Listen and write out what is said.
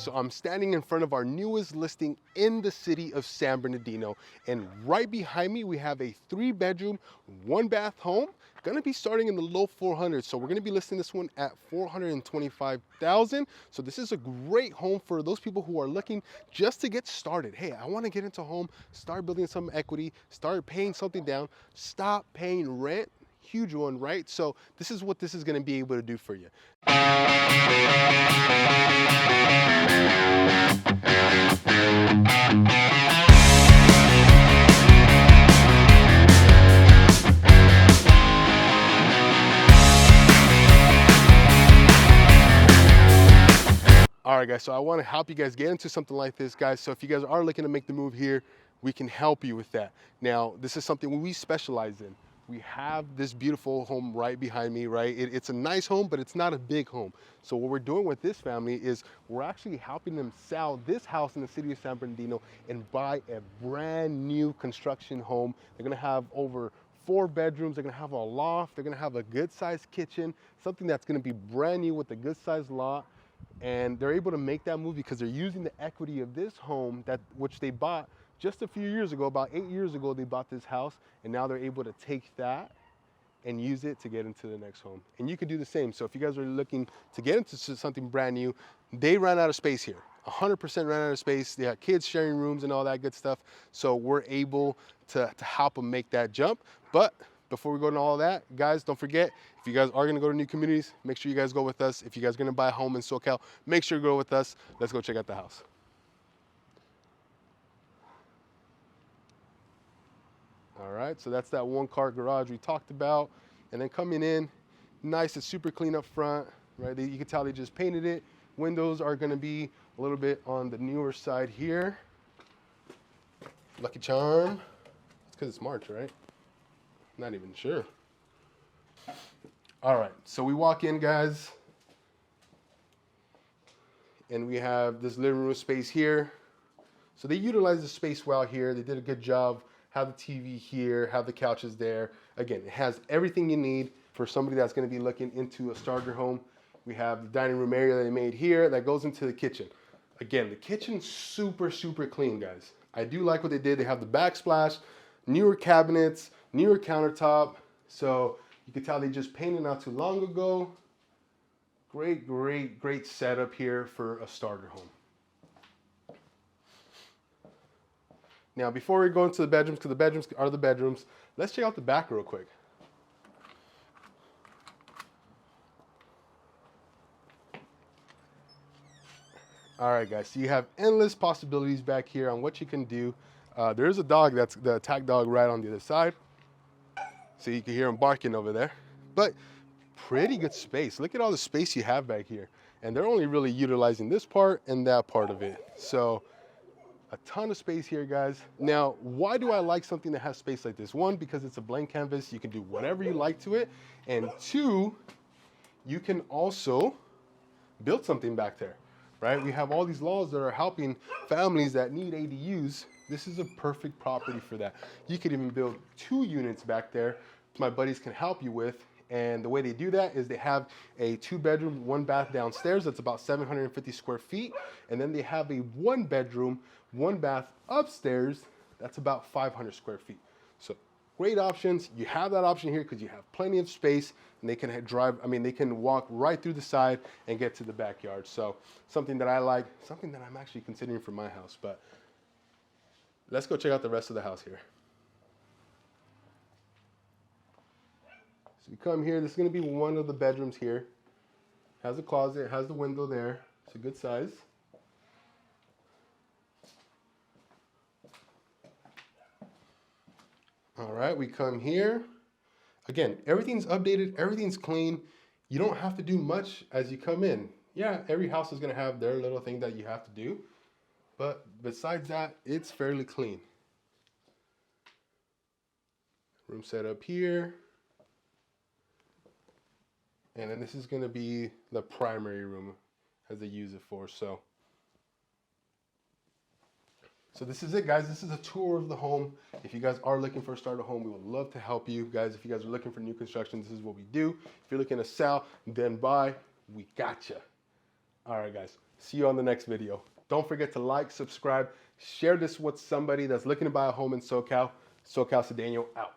so I'm standing in front of our newest listing in the city of San Bernardino, and right behind me we have a 3-bedroom, 1-bath home, gonna be starting in the low 400s. So we're gonna be listing this one at $425,000. So this is a great home for those people who are looking just to get started. Hey, I wanna get into a home, start building some equity, start paying something down, stop paying rent. Huge one, right? So this is what this is going to be able to do for you. All right, guys, so I want to help you guys get into something like this, guys. So if you guys are looking to make the move here, we can help you with that. Now, this is something we specialize in. We have this beautiful home right behind me, right? It's a nice home, but it's not a big home. So what we're doing with this family is we're actually helping them sell this house in the city of San Bernardino and buy a brand new construction home. They're gonna have over 4 bedrooms. They're gonna have a loft. They're gonna have a good sized kitchen, something that's gonna be brand new with a good sized lot. And they're able to make that move because they're using the equity of this home which they bought just a few years ago. About 8 years ago, they bought this house, and now they're able to take that and use it to get into the next home. And you can do the same. So if you guys are looking to get into something brand new, they ran out of space here. 100% ran out of space. They have kids sharing rooms and all that good stuff. So we're able to help them make that jump. But before we go into all that, guys, don't forget, if you guys are gonna go to new communities, make sure you guys go with us. If you guys are gonna buy a home in SoCal, make sure you go with us. Let's go check out the house. All right, so that's that 1-car garage we talked about. And then coming in, nice and super clean up front, right? You can tell they just painted it. Windows are gonna be a little bit on the newer side here. Lucky charm. It's because it's March, right? Not even sure. All right, so we walk in, guys, and we have this living room space here. So they utilize the space well here. They did a good job. Have the TV here, have the couches there. Again, it has everything you need for somebody that's gonna be looking into a starter home. We have the dining room area that they made here that goes into the kitchen. Again, the kitchen's super, super clean, guys. I do like what they did. They have the backsplash, newer cabinets, newer countertop. So you can tell they just painted not too long ago. Great, great, great setup here for a starter home. Now, before we go into the bedrooms, because the bedrooms are the bedrooms, let's check out the back real quick. All right, guys, so you have endless possibilities back here on what you can do. There's a dog, that's the attack dog, right on the other side. So you can hear him barking over there. But pretty good space. Look at all the space you have back here. And they're only really utilizing this part and that part of it. So a ton of space here, guys. Now, why do I like something that has space like this? 1, because it's a blank canvas. You can do whatever you like to it. And 2, you can also build something back there, right? We have all these laws that are helping families that need ADUs. This is a perfect property for that. You could even build 2 units back there, which my buddies can help you with. And the way they do that is they have a 2-bedroom, 1-bath downstairs. That's about 750 square feet. And then they have a 1-bedroom, 1-bath upstairs. That's about 500 square feet. So great options. You have that option here because you have plenty of space, and they can they can walk right through the side and get to the backyard. So something that I like, something that I'm actually considering for my house. But let's go check out the rest of the house here. So you come here, this is gonna be one of the bedrooms here. Has a closet, has the window there. It's a good size. All right, we come here. Again, everything's updated, everything's clean. You don't have to do much as you come in. Yeah, every house is gonna have their little thing that you have to do. But besides that, it's fairly clean. Room set up here. And then this is gonna be the primary room as they use it for. So this is it, guys. This is a tour of the home. If you guys are looking for a starter home, we would love to help you. Guys, if you guys are looking for new construction, this is what we do. If you're looking to sell, then buy, we gotcha. All right, guys. See you on the next video. Don't forget to like, subscribe, share this with somebody that's looking to buy a home in SoCal. SoCal Cedeno out.